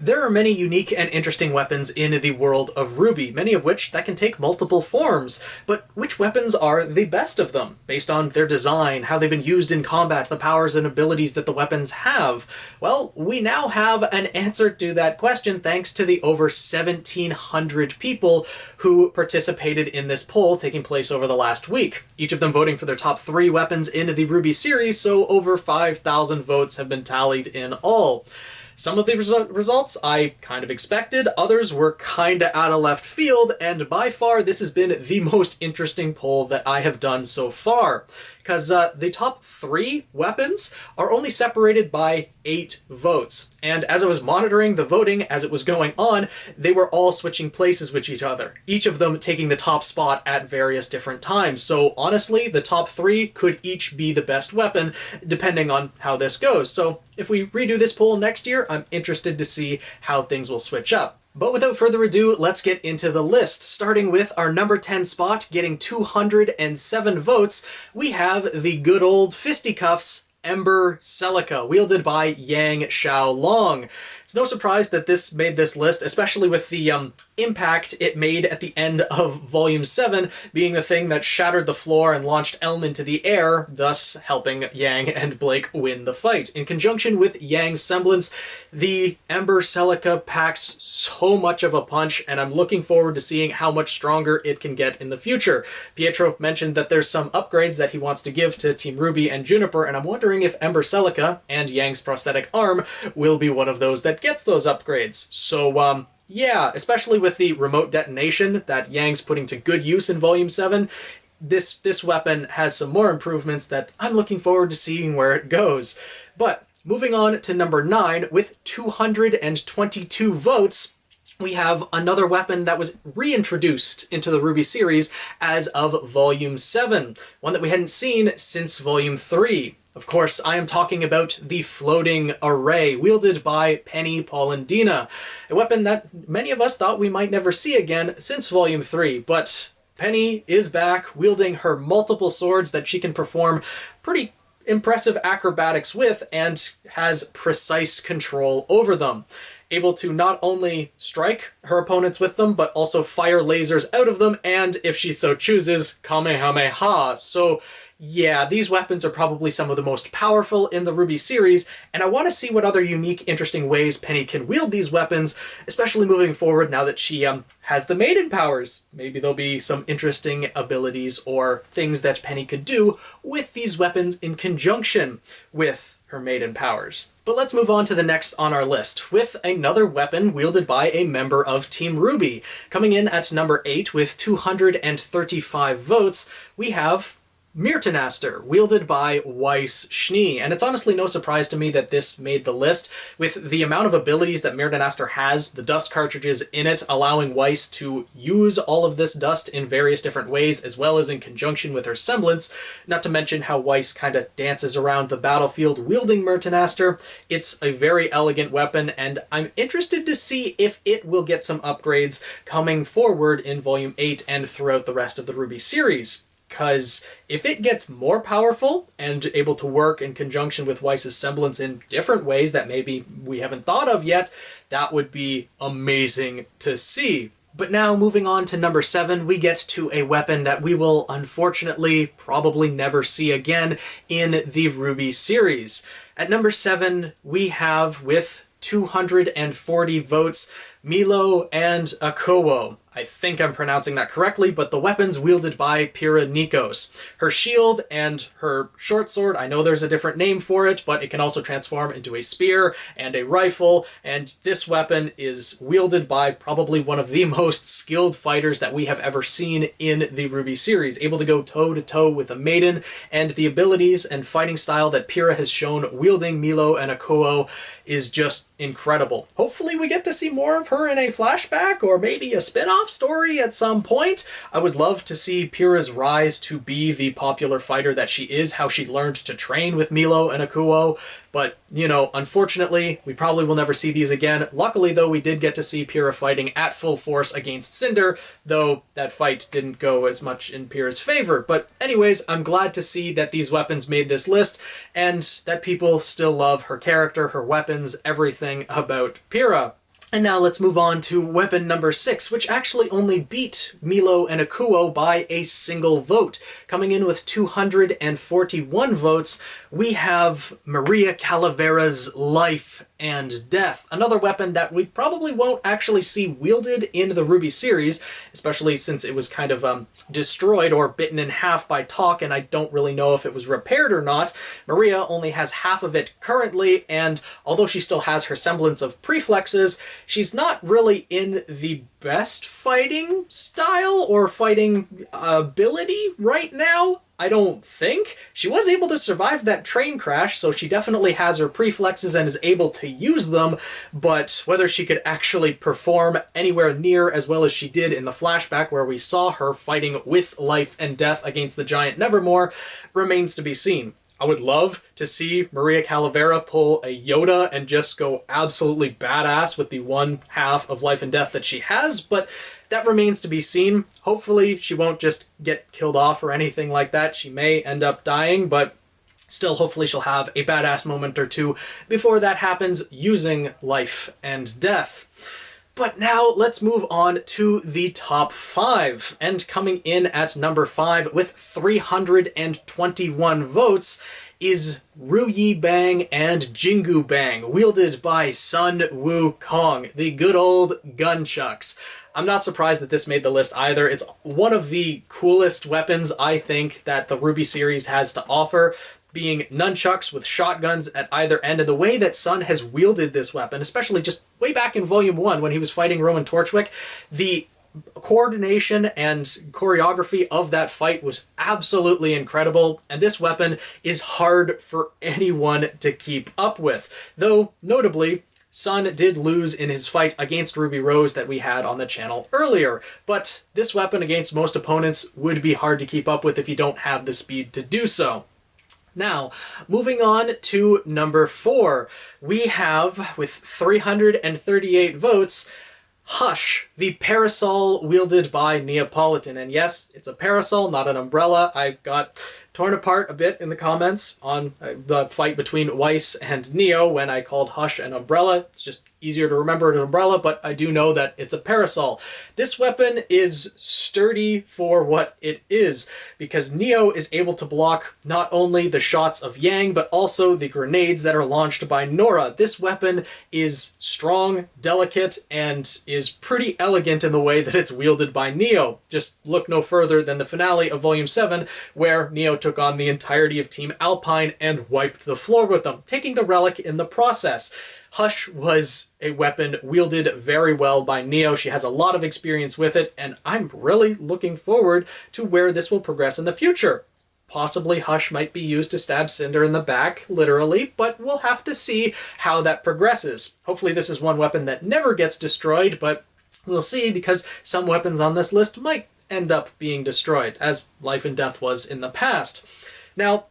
There are many unique and interesting weapons in the world of RWBY, many of which that can take multiple forms. But which weapons are the best of them, based on their design, how they've been used in combat, the powers and abilities that the weapons have? Well, we now have an answer to that question thanks to the over 1,700 people who participated in this poll taking place over the last week, each of them voting for their top 3 weapons in the RWBY series, so over 5,000 votes have been tallied in all. Some of the results I kind of expected, others were kinda out of left field, and by far this has been the most interesting poll that I have done so far. Because the top 3 weapons are only separated by 8 votes. And as I was monitoring the voting as it was going on, they were all switching places with each other, each of them taking the top spot at various different times. So honestly, the top 3 could each be the best weapon, depending on how this goes. So if we redo this poll next year, I'm interested to see how things will switch up. But without further ado, let's get into the list. Starting with our number 10 spot, getting 207 votes, we have the good old fisticuffs, Ember Cecilia, wielded by Yang Xiaolong. It's no surprise that this made this list, especially with the impact it made at the end of Volume 7, being the thing that shattered the floor and launched Elm into the air, thus helping Yang and Blake win the fight. In conjunction with Yang's semblance, the Ember Cecilia packs so much of a punch, and I'm looking forward to seeing how much stronger it can get in the future. Pietro mentioned that there's some upgrades that he wants to give to Team RWBY and Juniper, and I'm wondering if Ember Cecilia and Yang's prosthetic arm will be one of those that gets those upgrades. So, yeah, especially with the remote detonation that Yang's putting to good use in Volume 7, this weapon has some more improvements that I'm looking forward to seeing where it goes. But moving on to number 9, with 222 votes, we have another weapon that was reintroduced into the RWBY series as of Volume 7, one that we hadn't seen since Volume 3. Of course, I am talking about the floating array, wielded by Penny Polendina, a weapon that many of us thought we might never see again since Volume 3, but Penny is back, wielding her multiple swords that she can perform pretty impressive acrobatics with, and has precise control over them. Able to not only strike her opponents with them, but also fire lasers out of them, and if she so chooses, Kamehameha. So yeah, these weapons are probably some of the most powerful in the RWBY series, and I want to see what other unique, interesting ways Penny can wield these weapons, especially moving forward now that she has the Maiden powers. Maybe there'll be some interesting abilities or things that Penny could do with these weapons in conjunction with her Maiden powers. But let's move on to the next on our list, with another weapon wielded by a member of Team RWBY. Coming in at number 8 with 235 votes, we have Mirta Nestor, wielded by Weiss Schnee. And it's honestly no surprise to me that this made the list. With the amount of abilities that Mirta Nestor has, the dust cartridges in it allowing Weiss to use all of this dust in various different ways, as well as in conjunction with her semblance, not to mention how Weiss kind of dances around the battlefield wielding Mirta Nestor. It's a very elegant weapon, and I'm interested to see if it will get some upgrades coming forward in Volume 8 and throughout the rest of the RWBY series. Because if it gets more powerful and able to work in conjunction with Weiss's semblance in different ways that maybe we haven't thought of yet, that would be amazing to see. But now, moving on to number 7, we get to a weapon that we will unfortunately probably never see again in the RWBY series. At number 7, we have, with 240 votes, Meelo Ikuo. I think I'm pronouncing that correctly, but the weapons wielded by Pyrrha Nikos. Her shield and her short sword, I know there's a different name for it, but it can also transform into a spear and a rifle, and this weapon is wielded by probably one of the most skilled fighters that we have ever seen in the RWBY series, able to go toe-to-toe with a maiden, and the abilities and fighting style that Pyrrha has shown wielding Meelo Ikuo is just incredible. Hopefully we get to see more of her in a flashback, or maybe a spin-off story at some point. I would love to see Pyrrha's rise to be the popular fighter that she is, how she learned to train with Meelo Ikuo, but, you know, unfortunately, we probably will never see these again. Luckily, though, we did get to see Pyrrha fighting at full force against Cinder, though that fight didn't go as much in Pyrrha's favor. But anyways, I'm glad to see that these weapons made this list, and that people still love her character, her weapons, everything about Pyrrha. And now let's move on to weapon number 6, which actually only beat Meelo and Ikuo by a single vote. Coming in with 241 votes, we have Maria Calavaras' Life and Death, another weapon that we probably won't actually see wielded in the RWBY series, especially since it was kind of destroyed or bitten in half by Talk, and I don't really know if it was repaired or not. Maria only has half of it currently, and although she still has her semblance of preflexes, she's not really in the best fighting style or fighting ability right now. I don't think. She was able to survive that train crash, so she definitely has her preflexes and is able to use them, but whether she could actually perform anywhere near as well as she did in the flashback where we saw her fighting with life and death against the giant Nevermore remains to be seen. I would love to see Maria Calavera pull a Yoda and just go absolutely badass with the one half of life and death that she has, but that remains to be seen. Hopefully she won't just get killed off or anything like that. She may end up dying, but still hopefully she'll have a badass moment or two before that happens using life and death. But now let's move on to the top 5. And coming in at number 5 with 321 votes is RWBY and Jingu Bang, wielded by Sun Wukong, the good old gunchucks. I'm not surprised that this made the list either. It's one of the coolest weapons, I think, that the RWBY series has to offer, being nunchucks with shotguns at either end. And the way that Sun has wielded this weapon, especially just way back in Volume 1 when he was fighting Roman Torchwick, the coordination and choreography of that fight was absolutely incredible, and this weapon is hard for anyone to keep up with. Though, notably, Sun did lose in his fight against Ruby Rose that we had on the channel earlier, but this weapon against most opponents would be hard to keep up with if you don't have the speed to do so. Now, moving on to number 4, we have, with 338 votes, Hush, the parasol wielded by Neapolitan. And yes, it's a parasol, not an umbrella. I got torn apart a bit in the comments on the fight between Weiss and Neo when I called Hush an umbrella. It's just easier to remember an umbrella, but I do know that it's a parasol. This weapon is sturdy for what it is, because Neo is able to block not only the shots of Yang, but also the grenades that are launched by Nora. This weapon is strong, delicate, and is pretty elegant in the way that it's wielded by Neo. Just look no further than the finale of Volume 7, where Neo took on the entirety of Team Alpine and wiped the floor with them, taking the relic in the process. Hush was a weapon wielded very well by Neo. She has a lot of experience with it, and I'm really looking forward to where this will progress in the future. Possibly Hush might be used to stab Cinder in the back, literally, but we'll have to see how that progresses. Hopefully this is one weapon that never gets destroyed, but we'll see, because some weapons on this list might end up being destroyed, as Life and Death was in the past. Now,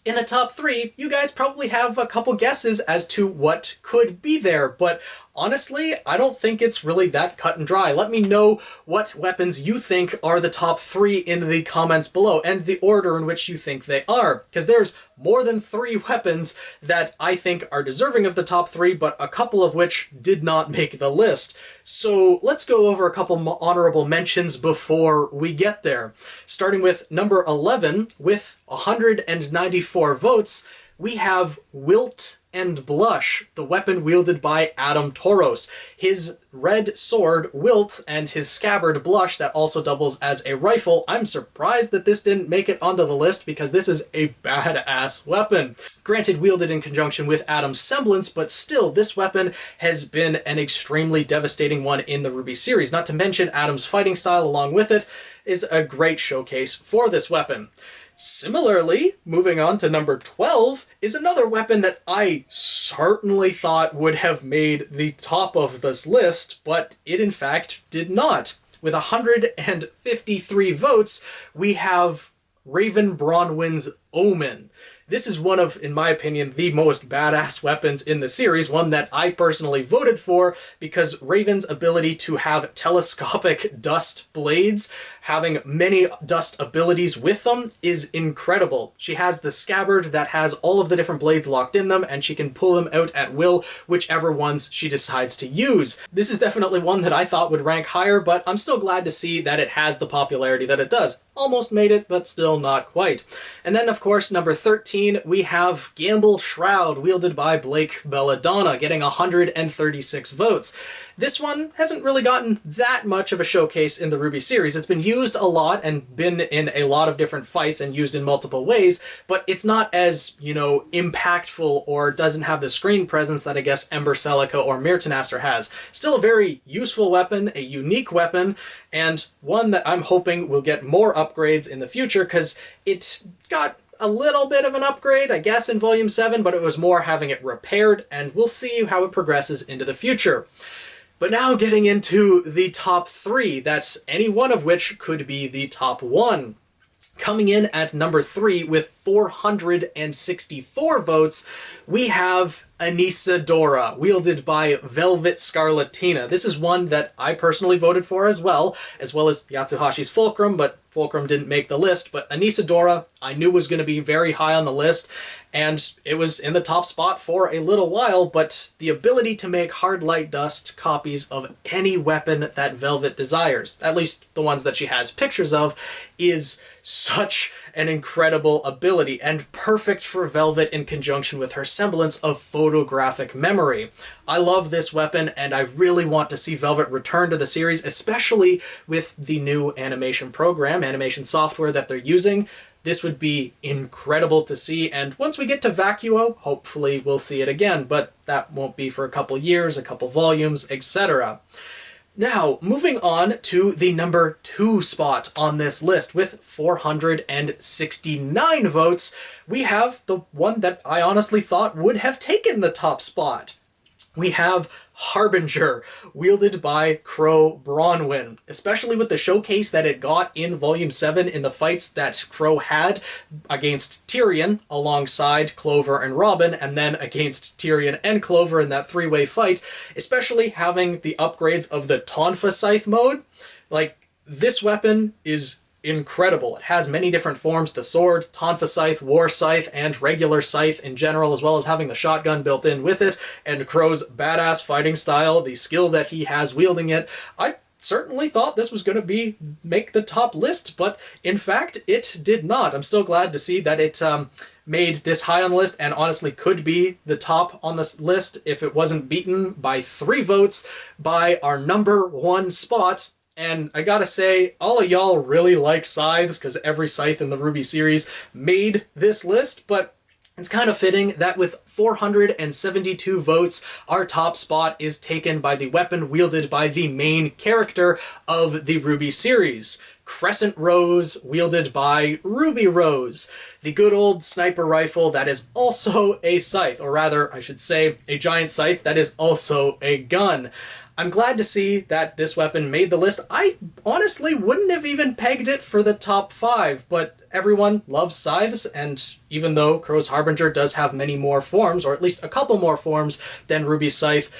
in the top 3, you guys probably have a couple guesses as to what could be there, but honestly, I don't think it's really that cut and dry. Let me know what weapons you think are the top 3 in the comments below, and the order in which you think they are, because there's more than 3 weapons that I think are deserving of the top 3, but a couple of which did not make the list. So let's go over a couple honorable mentions before we get there. Starting with number 11, with 194 votes, we have Wilt and Blush, the weapon wielded by Adam Tauros. His red sword, Wilt, and his scabbard, Blush, that also doubles as a rifle. I'm surprised that this didn't make it onto the list, because this is a badass weapon. Granted, wielded in conjunction with Adam's semblance, but still, this weapon has been an extremely devastating one in the RWBY series. Not to mention Adam's fighting style along with it is a great showcase for this weapon. Similarly, moving on to number 12, is another weapon that I certainly thought would have made the top of this list, but it in fact did not. With 153 votes, we have Raven Bronwyn's Omen. This is one of, in my opinion, the most badass weapons in the series, one that I personally voted for, because Raven's ability to have telescopic dust blades having many dust abilities with them is incredible. She has the scabbard that has all of the different blades locked in them, and she can pull them out at will, whichever ones she decides to use. This is definitely one that I thought would rank higher, but I'm still glad to see that it has the popularity that it does. Almost made it, but still not quite. And then, of course, number 13, we have Gamble Shroud, wielded by Blake Belladonna, getting 136 votes. This one hasn't really gotten that much of a showcase in the RWBY series. It's been used a lot and been in a lot of different fights and used in multiple ways, but it's not as, you know, impactful or doesn't have the screen presence that I guess Ember Cecilia or Mirta Nestor has. Still a very useful weapon, a unique weapon, and one that I'm hoping will get more upgrades in the future, because it got a little bit of an upgrade, I guess, in Volume 7, but it was more having it repaired, and we'll see how it progresses into the future. But now getting into the top 3, that's any one of which could be the top 1. Coming in at number 3 with 464 votes, we have Anesidora, wielded by Velvet Scarlatina. This is one that I personally voted for as well as Yatsuhashi's Fulcrum, but Fulcrum didn't make the list. But Anesidora I knew was going to be very high on the list, and it was in the top spot for a little while, but the ability to make hard light dust copies of any weapon that Velvet desires, at least the ones that she has pictures of, is such an incredible ability, and perfect for Velvet in conjunction with her semblance of photographic memory. I love this weapon, and I really want to see Velvet return to the series, especially with the new animation program, animation software that they're using. This would be incredible to see, and once we get to Vacuo, hopefully we'll see it again, but that won't be for a couple years, a couple volumes, etc. Now, moving on to the number 2 spot on this list with 469 votes, we have the one that I honestly thought would have taken the top spot. We have Harbinger, wielded by Crow Bronwyn, especially with the showcase that it got in Volume 7 in the fights that Crow had against Tyrion alongside Clover and Robin, and then against Tyrion and Clover in that 3-way fight, especially having the upgrades of the Tonfa Scythe mode. Like, this weapon is incredible. It has many different forms: the sword, Tonfa Scythe, War Scythe, and regular Scythe in general, as well as having the shotgun built in with it, and Crow's badass fighting style, the skill that he has wielding it. I certainly thought this was going to make the top list, but in fact it did not. I'm still glad to see that it made this high on the list, and honestly could be the top on this list if it wasn't beaten by 3 votes by our number 1 spot. And I gotta say, all of y'all really like scythes, because every scythe in the RWBY series made this list, but it's kind of fitting that with 472 votes, our top spot is taken by the weapon wielded by the main character of the RWBY series. Crescent Rose, wielded by Ruby Rose, the good old sniper rifle that is also a scythe, or rather, I should say, a giant scythe that is also a gun. I'm glad to see that this weapon made the list. I honestly wouldn't have even pegged it for the top 5, but everyone loves scythes, and even though Crow's Harbinger does have many more forms, or at least a couple more forms than Ruby's Scythe,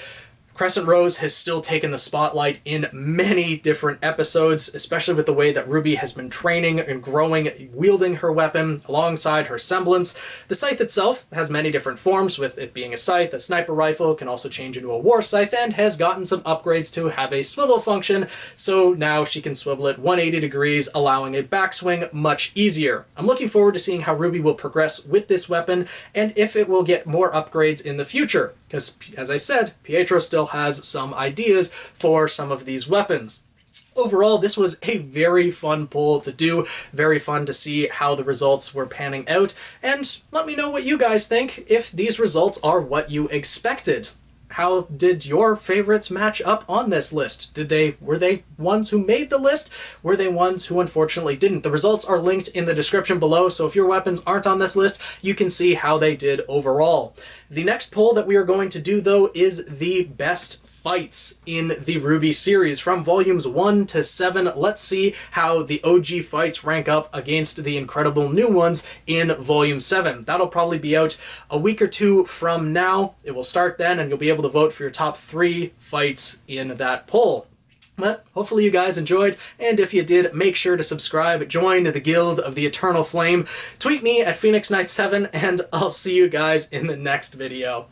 Crescent Rose has still taken the spotlight in many different episodes, especially with the way that RWBY has been training and growing, wielding her weapon alongside her semblance. The scythe itself has many different forms, with it being a scythe, a sniper rifle, can also change into a war scythe, and has gotten some upgrades to have a swivel function, so now she can swivel it 180 degrees, allowing a backswing much easier. I'm looking forward to seeing how RWBY will progress with this weapon, and if it will get more upgrades in the future, because, as I said, Pietro still has some ideas for some of these weapons. Overall, this was a very fun poll to do, very fun to see how the results were panning out, and let me know what you guys think, if these results are what you expected. How did your favorites match up on this list? Were they ones who made the list? Were they ones who unfortunately didn't? The results are linked in the description below, so if your weapons aren't on this list, you can see how they did overall. The next poll that we are going to do, though, is the best fights in the RWBY series from volumes 1 to 7. Let's see how the OG fights rank up against the incredible new ones in volume 7. That'll probably be out a week or 2 from now. It will start then, and you'll be able to vote for your top 3 fights in that poll. But hopefully you guys enjoyed, and if you did, make sure to subscribe, join the Guild of the Eternal Flame, tweet me at Phoenix Knight 7, and I'll see you guys in the next video.